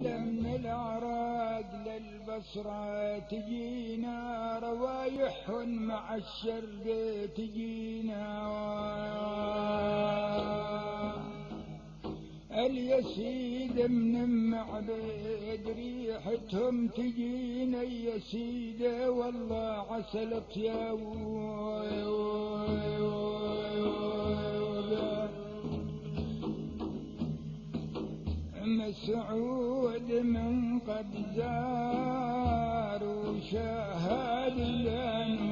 من العراق للبصرة تجينا روايح مع الشرق تجينا اليسيد من معبد ريحتهم تجينا اليسيد والله عسل طياب مسعود من قد زار وشاهد الأنوار